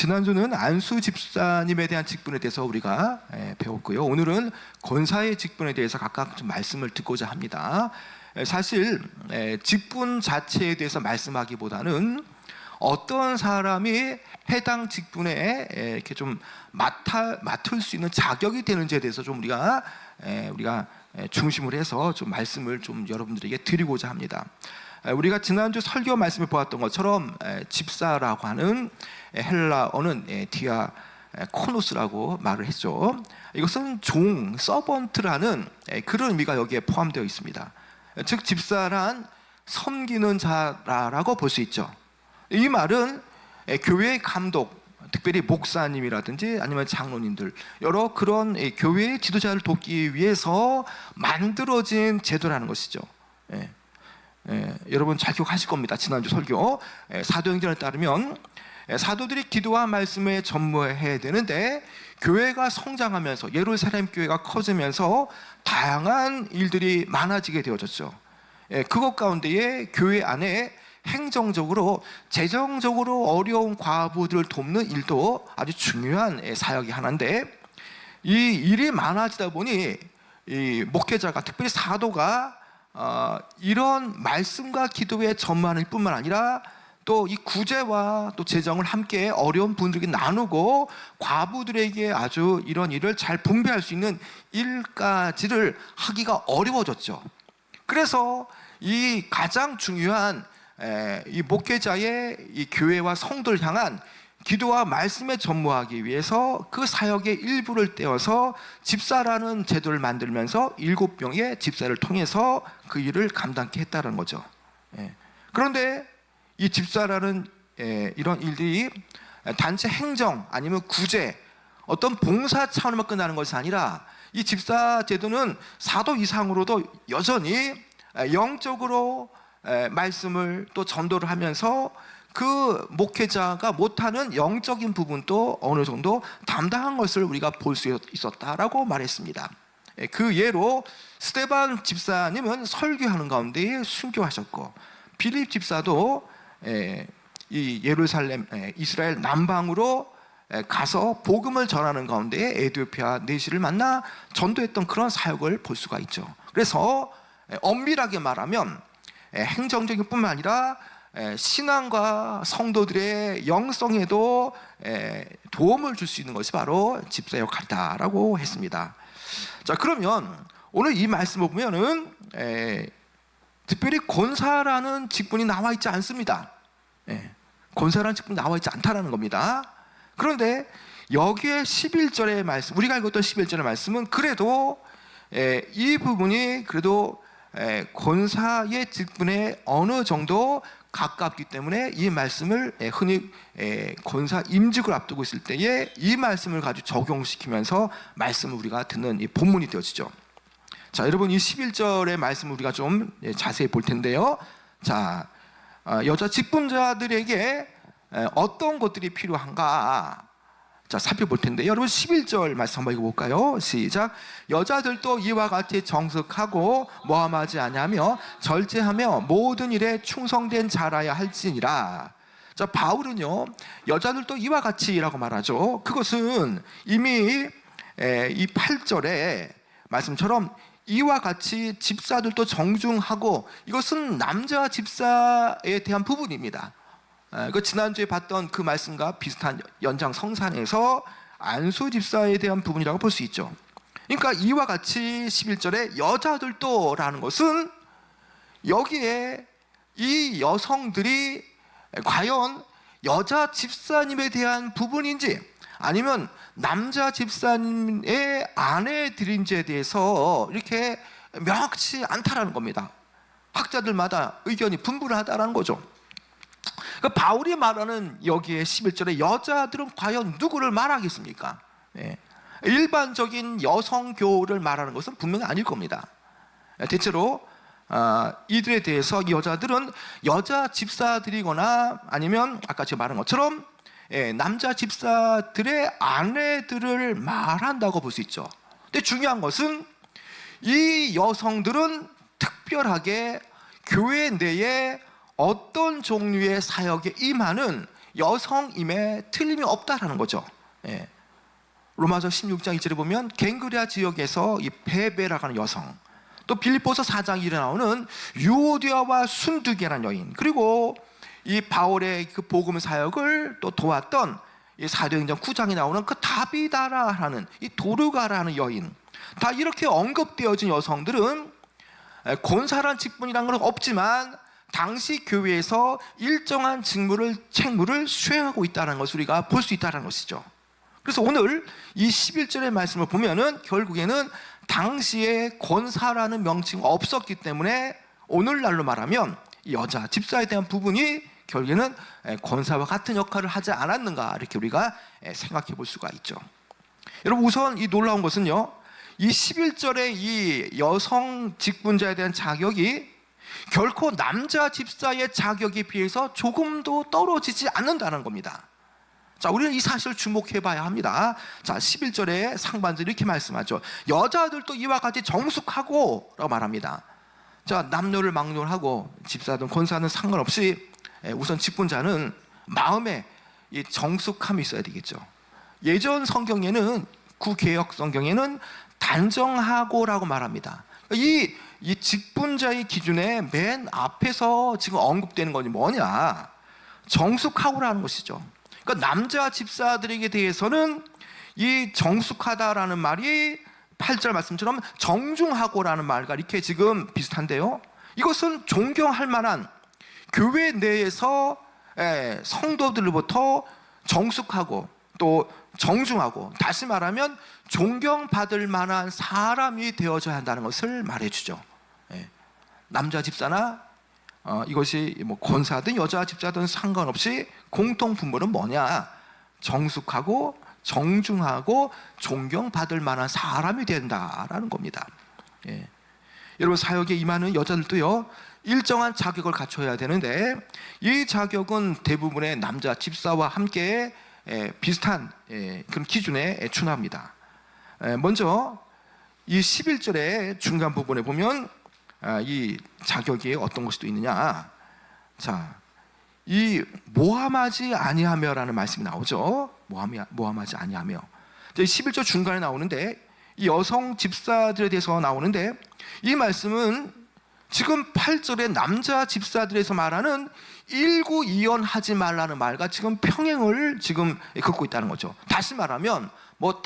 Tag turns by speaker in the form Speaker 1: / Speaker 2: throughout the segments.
Speaker 1: 지난주는 안수 집사님에 대한 직분에 대해서 우리가 배웠고요. 오늘은 권사의 직분에 대해서 각각 좀 말씀을 듣고자 합니다. 사실 직분 자체에 대해서 말씀하기보다는 어떤 사람이 해당 직분에 이렇게 좀 맡을 수 있는 자격이 되는지에 대해서 좀 우리가 중심을 해서 좀 말씀을 좀 여러분들에게 드리고자 합니다. 우리가 지난주 설교 말씀을 보았던 것처럼 집사라고 하는 헬라어는 디아코노스라고 말을 했죠. 이것은 종, 서번트라는 그런 의미가 여기에 포함되어 있습니다. 즉 집사란 섬기는 자라고 볼 수 있죠. 이 말은 교회의 감독, 특별히 목사님이라든지 아니면 장로님들, 여러 그런 교회의 지도자를 돕기 위해서 만들어진 제도라는 것이죠. 여러분 잘 기억하실 겁니다. 지난주 설교 사도행전에 따르면 사도들이 기도와 말씀에 전무해야 되는데 교회가 성장하면서 예루살렘 교회가 커지면서 다양한 일들이 많아지게 되어졌죠. 그것 가운데에 교회 안에 행정적으로 재정적으로 어려운 과부들을 돕는 일도 아주 중요한 사역이 하나인데, 이 일이 많아지다 보니 이 목회자가, 특별히 사도가 이런 말씀과 기도에 전무하는 뿐만 아니라 또 이 구제와 또 재정을 함께 어려운 분들에게 나누고 과부들에게 아주 이런 일을 잘 분배할 수 있는 일까지를 하기가 어려워졌죠. 그래서 이 가장 중요한 이 목회자의 이 교회와 성도를 향한 기도와 말씀에 전무하기 위해서 그 사역의 일부를 떼어서 집사라는 제도를 만들면서 7명의 집사를 통해서 그 일을 감당케 했다는 거죠. 그런데 이 집사라는 이런 일들이 단체 행정 아니면 구제, 어떤 봉사 차원만 끝나는 것이 아니라 이 집사 제도는 사도 이상으로도 여전히 영적으로 말씀을 또 전도를 하면서 그 목회자가 못하는 영적인 부분도 어느 정도 담당한 것을 우리가 볼 수 있었다라고 말했습니다. 그 예로 스데반 집사님은 설교하는 가운데 순교하셨고, 빌립 집사도 이 예루살렘 이스라엘 남방으로 가서 복음을 전하는 가운데 에티오피아 내시를 만나 전도했던 그런 사역을 볼 수가 있죠. 그래서 엄밀하게 말하면 행정적인 뿐만 아니라 신앙과 성도들의 영성에도 도움을 줄 수 있는 것이 바로 집사 역할이다라고 했습니다. 자, 그러면 오늘 이 말씀을 보면은 특별히 권사라는 직분이 나와 있지 않습니다. 권사라는 직분이 나와 있지 않다라는 겁니다. 그런데 여기에 11절의 말씀, 우리가 읽었던 11절의 말씀은 그래도 이 부분이 그래도 권사의 직분에 어느 정도 가깝기 때문에 이 말씀을 흔히 권사 임직을 앞두고 있을 때에 이 말씀을 가지고 적용시키면서 말씀을 우리가 듣는 이 본문이 되어지죠. 자, 여러분 이 11절의 말씀을 우리가 좀 자세히 볼 텐데요. 자, 여자 직분자들에게 어떤 것들이 필요한가, 자, 살펴볼 텐데, 여러분 11절 말씀 한번 읽어볼까요? 시작. 여자들도 이와 같이 정숙하고 모함하지 아니하며 절제하며 모든 일에 충성된 자라야 할지니라. 자, 바울은요 여자들도 이와 같이라고 말하죠. 그것은 이미 이 8절의 말씀처럼 이와 같이 집사들도 정중하고, 이것은 남자 집사에 대한 부분입니다. 그 지난주에 봤던 그 말씀과 비슷한 연장성산에서 안수 집사에 대한 부분이라고 볼 수 있죠. 그러니까 이와 같이 11절에 여자들도 라는 것은 여기에 이 여성들이 과연 여자 집사님에 대한 부분인지 아니면 남자 집사님의 아내들인지에 대해서 이렇게 명확치 않다라는 겁니다. 학자들마다 의견이 분분하다라는 거죠. 그러니까 바울이 말하는 여기에 11절에 여자들은 과연 누구를 말하겠습니까? 일반적인 여성교를 말하는 것은 분명히 아닐 겁니다. 대체로 이들에 대해서 이 여자들은 여자 집사들이거나 아니면 아까 제가 말한 것처럼 남자 집사들의 아내들을 말한다고 볼 수 있죠. 근데 중요한 것은 이 여성들은 특별하게 교회 내에 어떤 종류의 사역에 임하는 여성임에 틀림이 없다라는 거죠. 예. 로마서 16장 2절에 보면 갱그리아 지역에서 이 베베라고 하는 여성, 또 빌립보서 4장 1에 나오는 유오디아와 순두계라는 여인, 그리고 이 바울의 그 복음 사역을 또 도왔던 이 사도행전 9장에 나오는 그 다비다라 하는 이 도르가라는 여인, 다 이렇게 언급되어진 여성들은 권사란 직분이라는 건 없지만 당시 교회에서 일정한 책무를 수행하고 있다는 것을 우리가 볼 수 있다는 것이죠. 그래서 오늘 이 11절의 말씀을 보면은 결국에는 당시에 권사라는 명칭이 없었기 때문에 오늘날로 말하면 여자 집사에 대한 부분이 결국에는 권사와 같은 역할을 하지 않았는가, 이렇게 우리가 생각해 볼 수가 있죠. 여러분, 우선 이 놀라운 것은요, 이 11절의 이 여성 직분자에 대한 자격이 결코 남자 집사의 자격에 비해서 조금도 떨어지지 않는다는 겁니다. 자, 우리는 이 사실을 주목해 봐야 합니다. 자, 11절에 상반절이 이렇게 말씀하죠. 여자들도 이와 같이 정숙하고 라고 말합니다. 자, 남녀를 막론하고 집사든 권사는 상관없이 우선 직분자는 마음에 이 정숙함이 있어야 되겠죠. 예전 성경에는, 구개역 성경에는 단정하고라고 말합니다. 이 직분자의 기준에 맨 앞에서 지금 언급되는 것이 뭐냐? 정숙하고라는 것이죠. 그러니까 남자 집사들에게 대해서는 이 정숙하다라는 말이 8절 말씀처럼 정중하고라는 말과 이렇게 지금 비슷한데요, 이것은 존경할 만한, 교회 내에서 성도들로부터 정숙하고 또 정중하고, 다시 말하면 존경받을 만한 사람이 되어져야 한다는 것을 말해주죠. 남자 집사나 이것이 뭐 권사든 여자 집사든 상관없이 공통 분모는 뭐냐? 정숙하고 정중하고 존경받을 만한 사람이 된다라는 겁니다. 여러분, 사역에 임하는 여자들도요, 일정한 자격을 갖춰야 되는데 이 자격은 대부분의 남자 집사와 함께 비슷한 그런 기준에 준합니다. 먼저 이 11절의 중간 부분에 보면 이 자격이 어떤 것이 또 있느냐? 자, 이 모함하지 아니하며라는 말씀이 나오죠. 모함하지 아니하며. 11절 중간에 나오는데 이 여성 집사들에 대해서 나오는데, 이 말씀은 지금 8절의 남자 집사들에서 말하는 일구이연하지 말라는 말과 지금 평행을 지금 긋고 있다는 거죠. 다시 말하면 뭐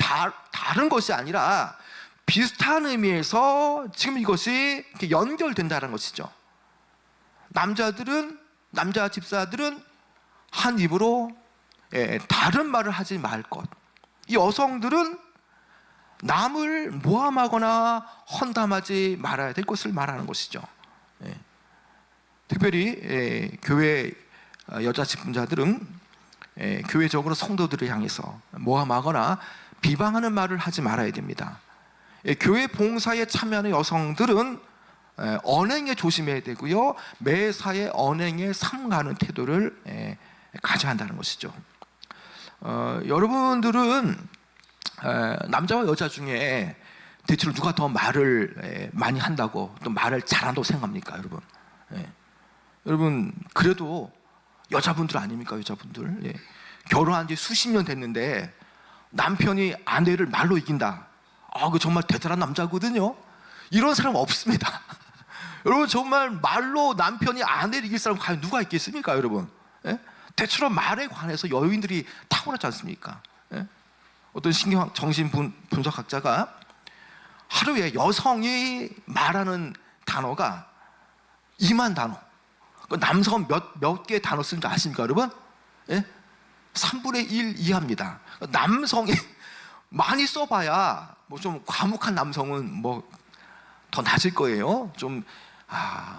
Speaker 1: 다른 것이 아니라 비슷한 의미에서 지금 이것이 이렇게 연결된다는 것이죠. 남자 집사들은 한 입으로 다른 말을 하지 말 것, 이 여성들은 남을 모함하거나 헌담하지 말아야 될 것을 말하는 것이죠. 특별히 교회 여자 직분자들은 교회적으로 성도들을 향해서 모함하거나 비방하는 말을 하지 말아야 됩니다. 교회 봉사에 참여하는 여성들은 언행에 조심해야 되고요, 매사에 언행에 삼가는 태도를 가져야 한다는 것이죠. 여러분들은 남자와 여자 중에 대체로 누가 더 말을 많이 한다고, 또 말을 잘한다고 생각합니까, 여러분? 여러분, 그래도 여자분들 아닙니까, 여자분들? 결혼한 지 수십 년 됐는데 남편이 아내를 말로 이긴다, 그 정말 대단한 남자거든요. 이런 사람 없습니다. 여러분, 정말 말로 남편이 아내를 이길 사람 과연 누가 있겠습니까, 여러분? 대체로 말에 관해서 여인들이 탁월하지 않습니까? 어떤 정신 분석학자가 하루에 여성이 말하는 단어가 2만 단어, 남성은 몇 개의 단어 쓰는지 아십니까, 여러분? 3분의 1 이하입니다. 남성이 많이 써봐야 뭐 좀 과묵한 남성은 뭐 더 낮을 거예요. 좀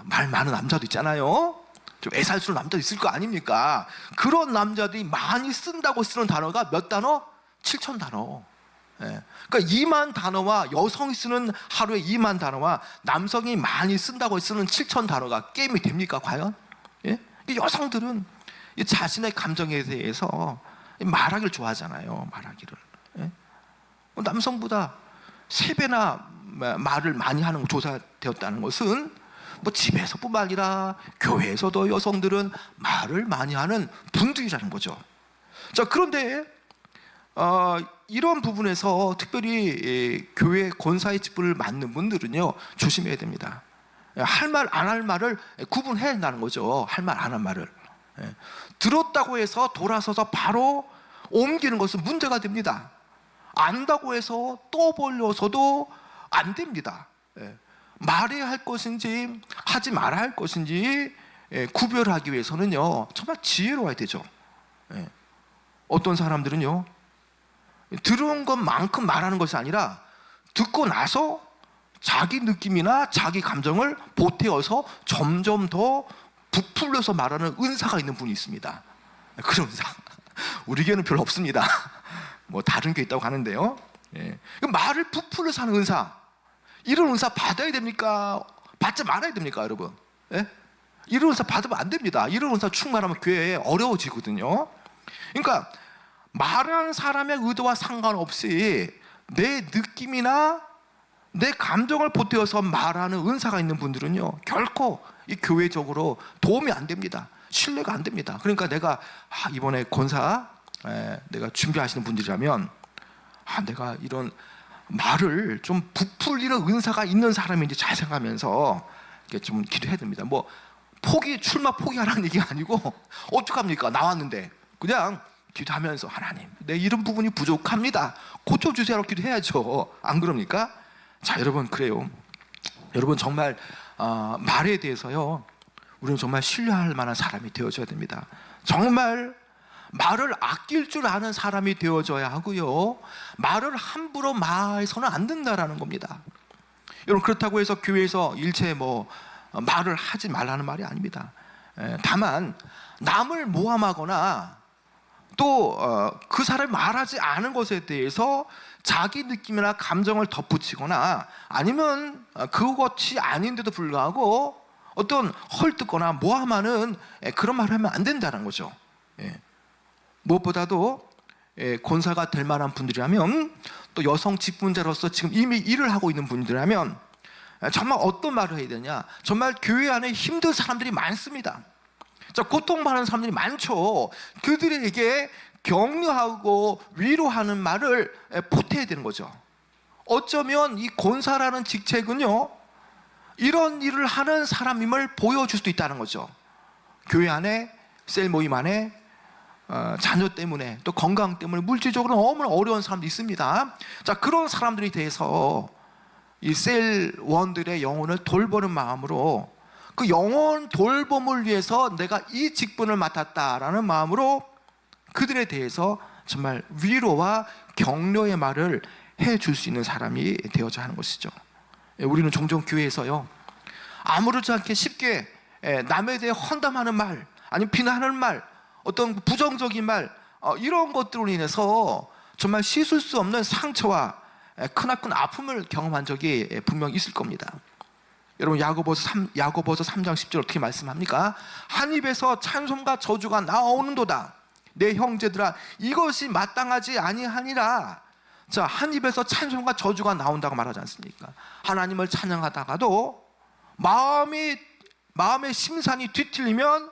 Speaker 1: 말 많은 남자도 있잖아요. 좀 애살스러운 남자도 있을 거 아닙니까? 그런 남자들이 많이 쓴다고 쓰는 단어가 몇 단어? 7천 단어. 그러니까 2만 단어와, 여성이 쓰는 하루에 2만 단어와 남성이 많이 쓴다고 쓰는 7천 단어가 게임이 됩니까, 과연? 여성들은 자신의 감정에 대해서 말하기를 좋아하잖아요, 말하기를. 남성보다 3배나 말을 많이 하는 거 조사되었다는 것은 뭐 집에서뿐만 아니라 교회에서도 여성들은 말을 많이 하는 분들이라는 거죠. 자, 그런데 이런 부분에서 특별히 교회 권사의 직분을 맡는 분들은요, 조심해야 됩니다. 할 말 안 할 말을 구분해야 된다는 거죠. 할 말 안 할 말을. 들었다고 해서 돌아서서 바로 옮기는 것은 문제가 됩니다. 안다고 해서 떠벌려서도 안 됩니다. 말해야 할 것인지 하지 말아야 할 것인지 구별하기 위해서는요, 정말 지혜로워야 되죠. 어떤 사람들은요, 들은 것만큼 말하는 것이 아니라 듣고 나서 자기 느낌이나 자기 감정을 보태어서 점점 더 부풀려서 말하는 은사가 있는 분이 있습니다. 그런 은사 우리 교회는 별로 없습니다. 뭐 다른 교 있다고 하는데요. 말을 부풀려서 하는 은사, 이런 은사 받아야 됩니까? 받지 말아야 됩니까, 여러분? 이런 은사 받으면 안 됩니다. 이런 은사 충만하면 교회에 어려워지거든요. 그러니까 말하는 사람의 의도와 상관없이 내 느낌이나 내 감정을 보태어서 말하는 은사가 있는 분들은요, 결코 이 교회적으로 도움이 안 됩니다. 신뢰가 안 됩니다. 그러니까 내가 이번에 권사 내가 준비하시는 분들이라면 내가 이런 말을 좀 부풀리는 은사가 있는 사람인지 잘 생각하면서 좀 기도해야 됩니다. 뭐 출마 포기하라는 얘기가 아니고 어떡합니까? 나왔는데 그냥 기도하면서 하나님, 내 이런 부분이 부족합니다, 고쳐주세요라고 기도해야죠. 안 그럽니까? 자, 여러분, 그래요. 여러분, 정말 말에 대해서요, 우리는 정말 신뢰할 만한 사람이 되어줘야 됩니다. 정말 말을 아낄 줄 아는 사람이 되어줘야 하고요, 말을 함부로 말해서는 안 된다라는 겁니다. 여러분, 그렇다고 해서 교회에서 일체 말을 하지 말라는 말이 아닙니다. 다만 남을 모함하거나 또 그 사람이 말하지 않은 것에 대해서 자기 느낌이나 감정을 덧붙이거나 아니면 그것이 아닌데도 불구하고 어떤 헐뜯거나 모함하는 그런 말을 하면 안 된다는 거죠. 무엇보다도 권사가 될 만한 분들이라면, 또 여성 직분자로서 지금 이미 일을 하고 있는 분들이라면 정말 어떤 말을 해야 되냐, 정말 교회 안에 힘든 사람들이 많습니다. 자, 고통받는 사람들이 많죠. 그들에게 격려하고 위로하는 말을 보태야 되는 거죠. 어쩌면 이 권사라는 직책은요, 이런 일을 하는 사람임을 보여줄 수도 있다는 거죠. 교회 안에, 셀 모임 안에 자녀 때문에 또 건강 때문에 물질적으로 너무 어려운 사람도 있습니다. 자, 그런 사람들에 대해서 이 셀원들의 영혼을 돌보는 마음으로, 그 영혼 돌봄을 위해서 내가 이 직분을 맡았다라는 마음으로 그들에 대해서 정말 위로와 격려의 말을 해줄 수 있는 사람이 되어야 하는 것이죠. 우리는 종종 교회에서요, 아무렇지 않게 쉽게 남에 대해 헌담하는 말, 아니면 비난하는 말, 어떤 부정적인 말, 이런 것들로 인해서 정말 씻을 수 없는 상처와 크나큰 아픔을 경험한 적이 분명히 있을 겁니다. 여러분, 야고보서 3장 10절 어떻게 말씀합니까? 한 입에서 찬송과 저주가 나오는도다. 내 형제들아, 이것이 마땅하지 아니하니라. 자, 한 입에서 찬송과 저주가 나온다고 말하지 않습니까? 하나님을 찬양하다가도 마음의 심산이 뒤틀리면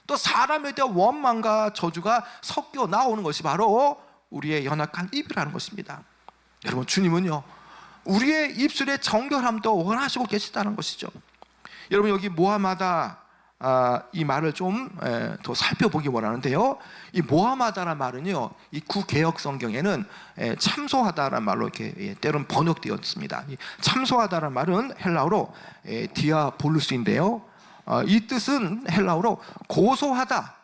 Speaker 1: 또 사람에 대한 원망과 저주가 섞여 나오는 것이 바로 우리의 연약한 입이라는 것입니다. 여러분, 주님은요, 우리의 입술의 정결함도 원하시고 계시다는 것이죠. 여러분, 여기 모함하다, 이 말을 좀 더 살펴보기 원하는데요, 이 모함하다라는 말은요, 이 구개역 성경에는 참소하다라는 말로 이렇게 때론 번역되었습니다. 이 참소하다라는 말은 헬라어로 디아볼루스인데요, 이 뜻은 헬라어로 고소하다,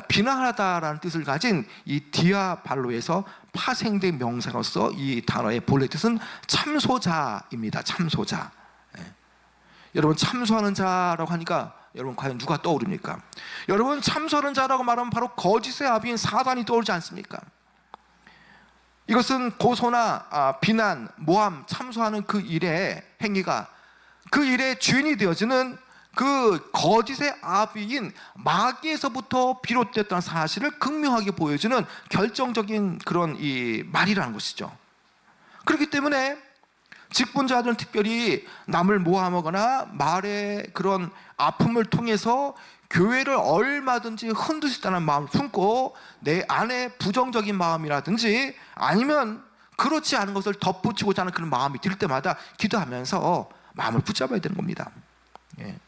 Speaker 1: 비난하다라는 뜻을 가진 이 디아발로에서 파생된 명사로서 이 단어의 본래 뜻은 참소자입니다. 참소자. 여러분, 참소하는 자라고 하니까 여러분 과연 누가 떠오릅니까? 여러분, 참소하는 자라고 말하면 바로 거짓의 아비인 사단이 떠오르지 않습니까? 이것은 고소나 비난, 모함, 참소하는 그 일의 행위가 그 일의 주인이 되어지는 그 거짓의 아비인 마귀에서부터 비롯됐다는 사실을 극명하게 보여주는 결정적인 그런 이 말이라는 것이죠. 그렇기 때문에 직분자들은 특별히 남을 모함하거나 말의 그런 아픔을 통해서 교회를 얼마든지 흔들 수 있다는 마음을 품고 내 안에 부정적인 마음이라든지 아니면 그렇지 않은 것을 덧붙이고자 하는 그런 마음이 들 때마다 기도하면서 마음을 붙잡아야 되는 겁니다. 예.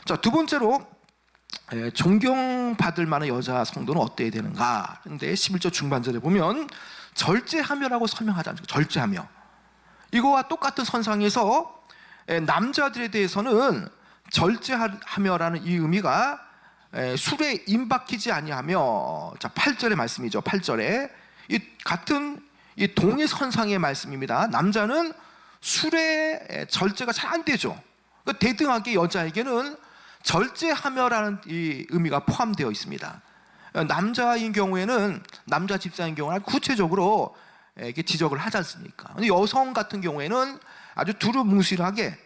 Speaker 1: 자, 두 번째로 존경받을 만한 여자 성도는 어때야 되는가? 근데 11절 중반절에 보면 절제하며라고 설명하잖아요. 절제하며. 이거와 똑같은 선상에서 남자들에 대해서는 절제하며라는 이 의미가 술에 임박히지 아니하며, 자 8절의 말씀이죠. 8절에 이 같은 이 동의 선상의 말씀입니다. 남자는 술에 절제가 잘 안 되죠. 대등하게 여자에게는 절제하며라는 이 의미가 포함되어 있습니다. 남자인 경우에는, 남자 집사인 경우는 구체적으로 이렇게 지적을 하지 않습니까? 근데 여성 같은 경우에는 아주 두루뭉실하게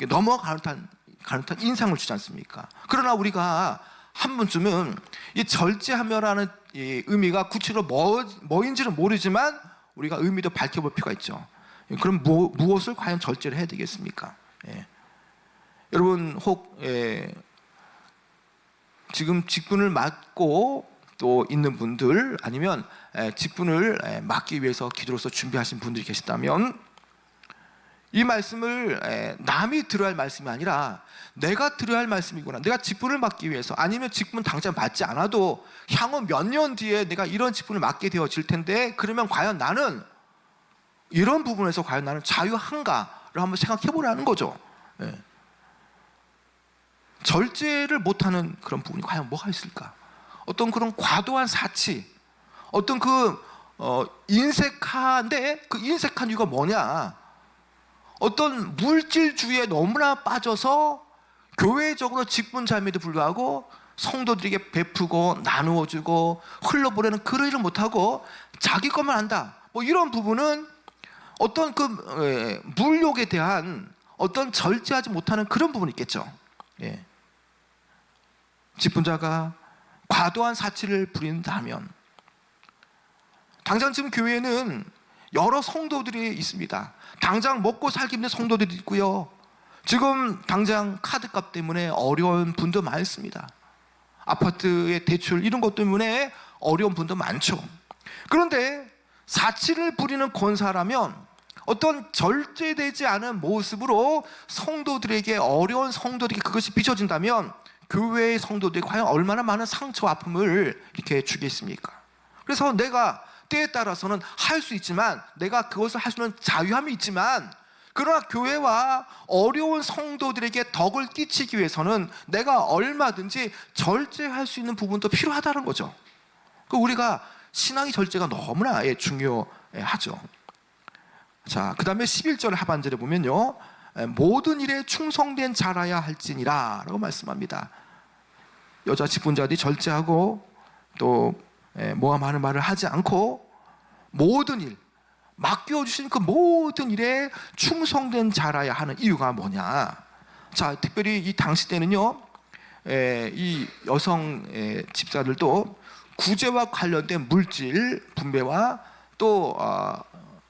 Speaker 1: 넘어가는 듯한 인상을 주지 않습니까? 그러나 우리가 한 번쯤은 이 절제하며라는 이 의미가 구체로 뭐인지는 모르지만 우리가 의미도 밝혀볼 필요가 있죠. 그럼 무엇을 과연 절제를 해야 되겠습니까? 예. 여러분 혹 지금 직분을 맡고 또 있는 분들, 아니면 직분을 맡기 위해서 기도로서 준비하신 분들이 계시다면 이 말씀을 남이 들어야 할 말씀이 아니라 내가 들어야 할 말씀이구나. 내가 직분을 맡기 위해서, 아니면 직분 당장 맡지 않아도 향후 몇 년 뒤에 내가 이런 직분을 맡게 되어질 텐데, 그러면 과연 나는 이런 부분에서 과연 나는 자유한가를 한번 생각해 보라는 거죠. 예. 절제를 못하는 그런 부분이 과연 뭐가 있을까? 어떤 그런 과도한 사치, 어떤 인색한데 그 인색한 이유가 뭐냐? 어떤 물질주의에 너무나 빠져서 교회적으로 직분자임에도 불구하고 성도들에게 베푸고 나누어주고 흘려보내는 그런 일을 못하고 자기 것만 한다. 뭐 이런 부분은 어떤 물욕에 대한 어떤 절제하지 못하는 그런 부분이 있겠죠. 예. 직분자가 과도한 사치를 부린다면, 당장 지금 교회에는 여러 성도들이 있습니다. 당장 먹고 살기 힘든 성도들이 있고요. 지금 당장 카드값 때문에 어려운 분도 많습니다. 아파트의 대출 이런 것 때문에 어려운 분도 많죠. 그런데 사치를 부리는 권사라면 어떤 절제되지 않은 모습으로 성도들에게, 어려운 성도들에게 그것이 비춰진다면 교회의 성도들이 과연 얼마나 많은 상처와 아픔을 이렇게 주겠습니까? 그래서 내가 때에 따라서는 할 수 있지만, 내가 그것을 할 수 있는 자유함이 있지만, 그러나 교회와 어려운 성도들에게 덕을 끼치기 위해서는 내가 얼마든지 절제할 수 있는 부분도 필요하다는 거죠. 우리가 신앙의 절제가 너무나 중요하죠. 자, 그 다음에 11절 하반절에 보면요, 모든 일에 충성된 자라야 할지니라 라고 말씀합니다. 여자 직분자들이 절제하고 또 모함하는 말을 하지 않고 모든 일, 맡겨주신 그 모든 일에 충성된 자라야 하는 이유가 뭐냐? 자, 특별히 이 당시 때는요, 이 여성 집사들도 구제와 관련된 물질 분배와 또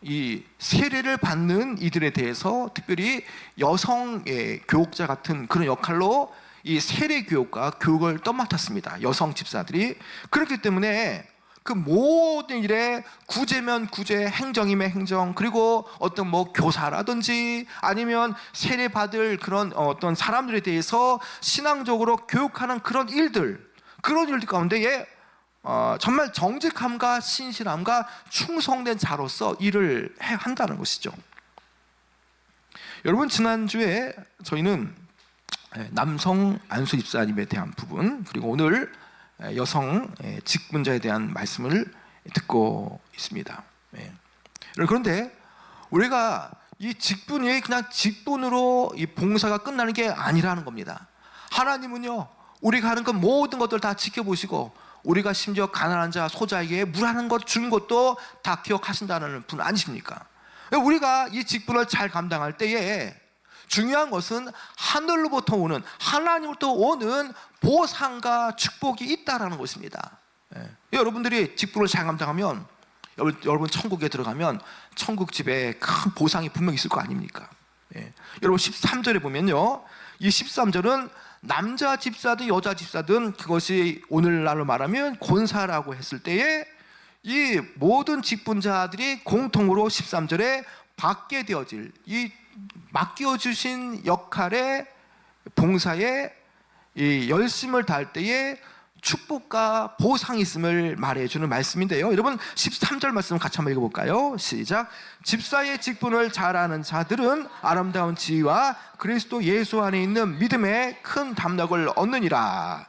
Speaker 1: 이 세례를 받는 이들에 대해서 특별히 여성 교육자 같은 그런 역할로 이 세례 교육과 교육을 떠맡았습니다. 여성 집사들이. 그렇기 때문에 그 모든 일에 구제면 구제, 행정이면 행정, 그리고 어떤 뭐 교사라든지 아니면 세례 받을 그런 어떤 사람들에 대해서 신앙적으로 교육하는 그런 일들 가운데에 정말 정직함과 신실함과 충성된 자로서 일을 한다는 것이죠. 여러분, 지난주에 저희는 남성 안수 집사님에 대한 부분, 그리고 오늘 여성 직분자에 대한 말씀을 듣고 있습니다. 그런데 우리가 이 직분이 그냥 직분으로 이 봉사가 끝나는 게 아니라는 겁니다. 하나님은요, 우리가 하는 그 모든 것들 다 지켜보시고, 우리가 심지어 가난한 자, 소자에게 물 하는 것, 주는 것도 다 기억하신다는 분 아니십니까? 우리가 이 직분을 잘 감당할 때에 중요한 것은 하늘로부터 오는, 하나님으로부터 오는 보상과 축복이 있다라는 것입니다. 여러분들이 직분을 잘 감당하면 여러분 천국에 들어가면 천국 집에 큰 보상이 분명 있을 거 아닙니까? 예. 여러분 13절에 보면요, 이 13절은 남자 집사든 여자 집사든, 그것이 오늘날로 말하면 권사라고 했을 때에 이 모든 직분자들이 공통으로 13절에 받게 되어질 이 맡겨주신 역할의 봉사에 이 열심을 다할 때에 축복과 보상이 있음을 말해주는 말씀인데요, 여러분 13절 말씀 같이 한번 읽어볼까요? 시작. 집사의 직분을 잘하는 자들은 아름다운 지위와 그리스도 예수 안에 있는 믿음의 큰 담력을 얻느니라.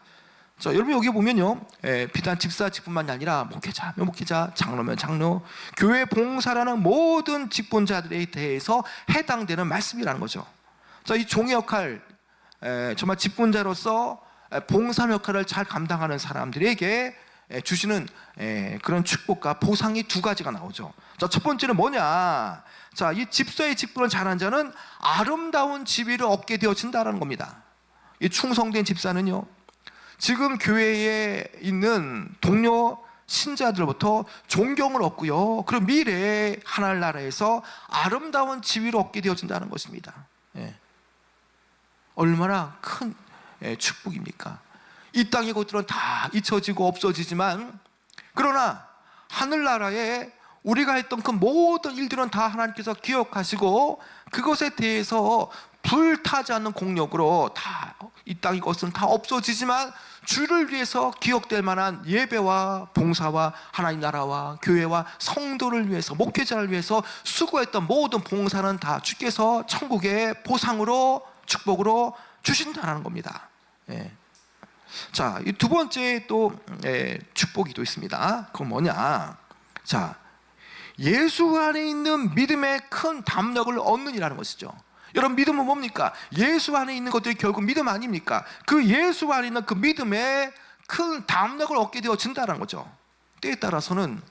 Speaker 1: 자, 여러분 여기 보면요, 비단 집사 직분만이 아니라 목회자, 장로면 장로, 교회 봉사라는 모든 직분자들에 대해서 해당되는 말씀이라는 거죠. 자, 이 종의 역할, 정말 직분자로서 봉사 역할을 잘 감당하는 사람들에게 주시는 그런 축복과 보상이 두 가지가 나오죠. 자, 첫 번째는 뭐냐? 자, 이 집사의 직분을 잘한 자는 아름다운 지위를 얻게 되어진다는 겁니다. 이 충성된 집사는요, 지금 교회에 있는 동료 신자들로부터 존경을 얻고요, 그리고 미래에 하늘나라에서 아름다운 지위를 얻게 되어진다는 것입니다. 얼마나 큰 축복입니까? 이 땅의 것들은 다 잊혀지고 없어지지만, 그러나 하늘나라에 우리가 했던 그 모든 일들은 다 하나님께서 기억하시고 그것에 대해서 불타지 않는 공력으로 다 이 땅의 것은 다 없어지지만 주를 위해서 기억될 만한 예배와 봉사와 하나님 나라와 교회와 성도를 위해서, 목회자를 위해서 수고했던 모든 봉사는 다 주께서 천국의 보상으로, 축복으로 주신다는 겁니다. 자, 이 두 번째 또 축복이 또 있습니다. 그건 뭐냐? 자, 예수 안에 있는 믿음의 큰 담력을 얻느니라는 것이죠. 여러분, 믿음은 뭡니까? 예수 안에 있는 것들이 결국 믿음 아닙니까? 그 예수 안에 있는 그 믿음의 큰 담력을 얻게 되어진다는 거죠. 때에 따라서는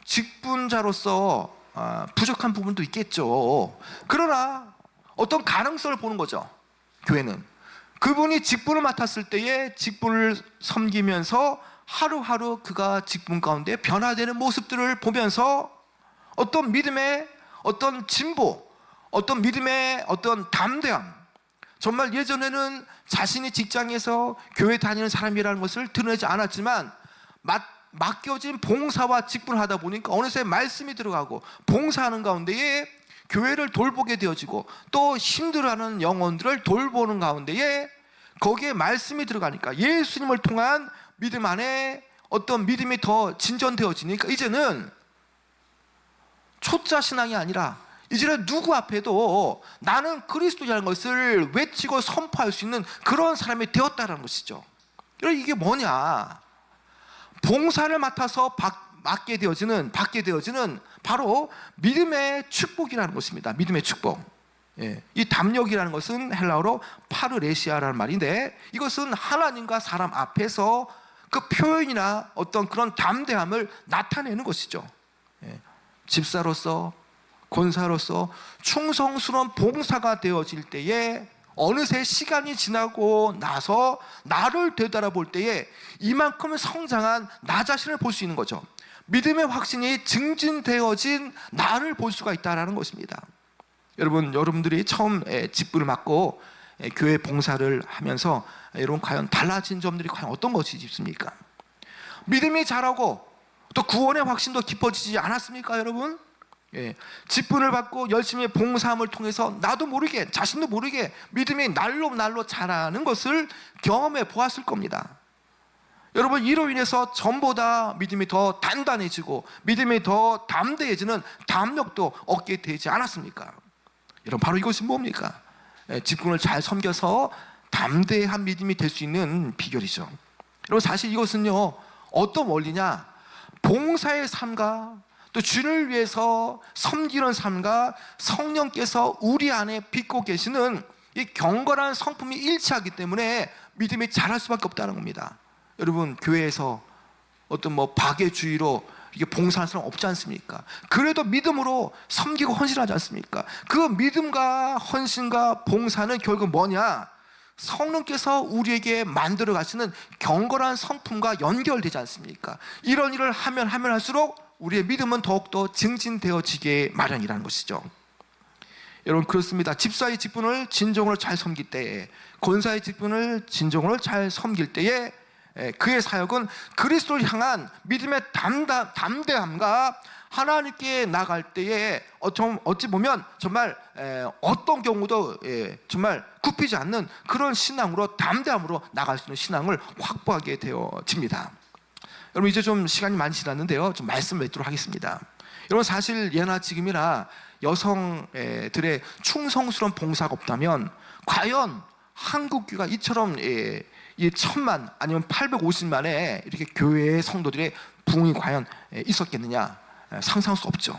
Speaker 1: 직분자로서 부족한 부분도 있겠죠. 그러나 어떤 가능성을 보는 거죠. 교회는 그분이 직분을 맡았을 때에 직분을 섬기면서 하루하루 그가 직분 가운데 변화되는 모습들을 보면서 어떤 믿음의 어떤 진보, 어떤 믿음의 어떤 담대함, 정말 예전에는 자신이 직장에서 교회 다니는 사람이라는 것을 드러내지 않았지만 맡겨진 봉사와 직분을 하다 보니까 어느새 말씀이 들어가고 봉사하는 가운데에 교회를 돌보게 되어지고 또 힘들어하는 영혼들을 돌보는 가운데에 거기에 말씀이 들어가니까 예수님을 통한 믿음 안에 어떤 믿음이 더 진전되어지니까 이제는 초짜 신앙이 아니라 이제는 누구 앞에도 나는 그리스도라는 것을 외치고 선포할 수 있는 그런 사람이 되었다는 것이죠. 이게 뭐냐? 봉사를 맡아서 받게 되어지는 바로 믿음의 축복이라는 것입니다. 믿음의 축복. 이 담력이라는 것은 헬라어로 파르레시아라는 말인데, 이것은 하나님과 사람 앞에서 그 표현이나 어떤 그런 담대함을 나타내는 것이죠. 집사로서, 권사로서 충성스러운 봉사가 되어질 때에 어느새 시간이 지나고 나서 나를 되돌아볼 때에 이만큼 성장한 나 자신을 볼 수 있는 거죠. 믿음의 확신이 증진되어진 나를 볼 수가 있다는 것입니다. 여러분들이 처음 직분을 맡고 교회 봉사를 하면서 여러분 과연 달라진 점들이 과연 어떤 것이 있습니까? 믿음이 자라고 또 구원의 확신도 깊어지지 않았습니까, 여러분? 직분을 받고 열심히 봉사함을 통해서 나도 모르게, 자신도 모르게 믿음이 날로 자라는 것을 경험해 보았을 겁니다. 여러분, 이로 인해서 전보다 믿음이 더 단단해지고 믿음이 더 담대해지는 담력도 얻게 되지 않았습니까? 여러분, 바로 이것이 뭡니까? 직분을 잘 섬겨서 담대한 믿음이 될 수 있는 비결이죠. 여러분, 사실 이것은요, 어떤 원리냐? 봉사의 삶과 또 주를 위해서 섬기는 삶과 성령께서 우리 안에 빚고 계시는 이 경건한 성품이 일치하기 때문에 믿음이 자랄 수밖에 없다는 겁니다. 여러분, 교회에서 어떤 박애주의로 이게 봉사하는 사람 없지 않습니까? 그래도 믿음으로 섬기고 헌신하지 않습니까? 그 믿음과 헌신과 봉사는 결국 뭐냐? 성령께서 우리에게 만들어 가시는 경건한 성품과 연결되지 않습니까? 이런 일을 하면 할수록 우리의 믿음은 더욱더 증진되어지게 마련이라는 것이죠. 여러분, 그렇습니다. 집사의 직분을 진정으로 잘 섬길 때에, 권사의 직분을 진정으로 잘 섬길 때에 그의 사역은 그리스도를 향한 믿음의 담대함과 하나님께 나갈 때에 어찌 보면 정말 어떤 경우도 정말 굽히지 않는 그런 신앙으로, 담대함으로 나갈 수 있는 신앙을 확보하게 되어집니다. 여러분, 이제 좀 시간이 많이 지났는데요, 좀 말씀 맺도록 하겠습니다. 여러분, 사실 예나 지금이나 여성들의 충성스러운 봉사가 없다면 과연 한국교회가 이처럼 이 1000만 아니면 850만의 이렇게 교회의 성도들의 부흥이 과연 있었겠느냐, 상상할 수 없죠.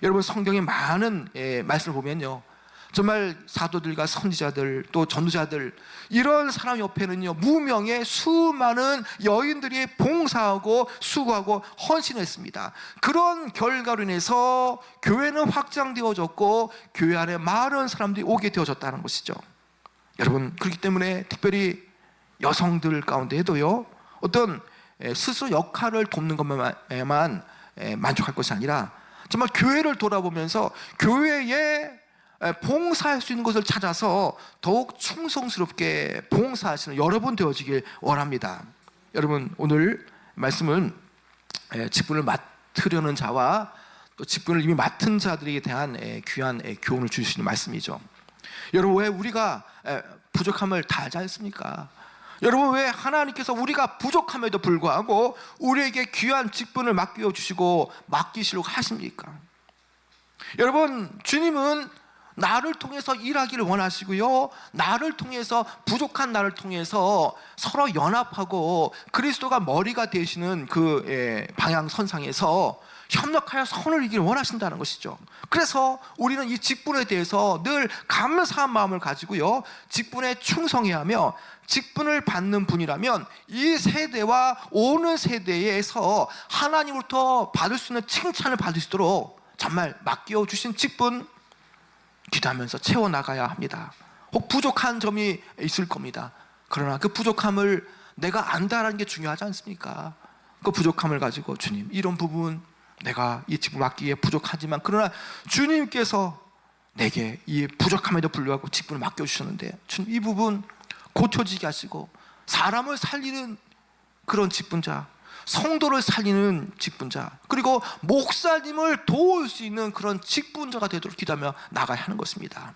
Speaker 1: 여러분, 성경의 많은 말씀을 보면요, 정말 사도들과 선지자들, 또 전도자들, 이런 사람 옆에는요 무명의 수많은 여인들이 봉사하고 수고하고 헌신했습니다. 그런 결과로 인해서 교회는 확장되어졌고 교회 안에 많은 사람들이 오게 되어졌다는 것이죠. 여러분, 그렇기 때문에 특별히 여성들 가운데에도요, 어떤 스스로 역할을 돕는 것만 만족할 것이 아니라 정말 교회를 돌아보면서 교회에 봉사할 수 있는 것을 찾아서 더욱 충성스럽게 봉사하시는 여러분 되어지길 원합니다. 여러분, 오늘 말씀은 직분을 맡으려는 자와 또 직분을 이미 맡은 자들에 대한 귀한 교훈을 주시는 말씀이죠. 여러분, 왜 우리가 부족함을 다 알지 않습니까? 여러분, 왜 하나님께서 우리가 부족함에도 불구하고 우리에게 귀한 직분을 맡겨주시고 맡기시려고 하십니까? 여러분, 주님은 나를 통해서 일하기를 원하시고요, 나를 통해서, 부족한 나를 통해서 서로 연합하고 그리스도가 머리가 되시는 그 방향선상에서 협력하여 선을 이기를 원하신다는 것이죠. 그래서 우리는 이 직분에 대해서 늘 감사한 마음을 가지고요, 직분에 충성해야 하며, 직분을 받는 분이라면 이 세대와 오는 세대에서 하나님으로부터 받을 수 있는 칭찬을 받을 수 있도록 정말 맡겨주신 직분 기도하면서 채워나가야 합니다. 혹 부족한 점이 있을 겁니다. 그러나 그 부족함을 내가 안다라는 게 중요하지 않습니까? 그 부족함을 가지고, 주님, 이런 부분 내가 이 직분 맡기기에 부족하지만 그러나 주님께서 내게 이 부족함에도 불구하고 직분을 맡겨주셨는데, 주님, 이 부분 고쳐지게 하시고 사람을 살리는 그런 직분자, 성도를 살리는 직분자, 그리고 목사님을 도울 수 있는 그런 직분자가 되도록 기도하며 나가야 하는 것입니다.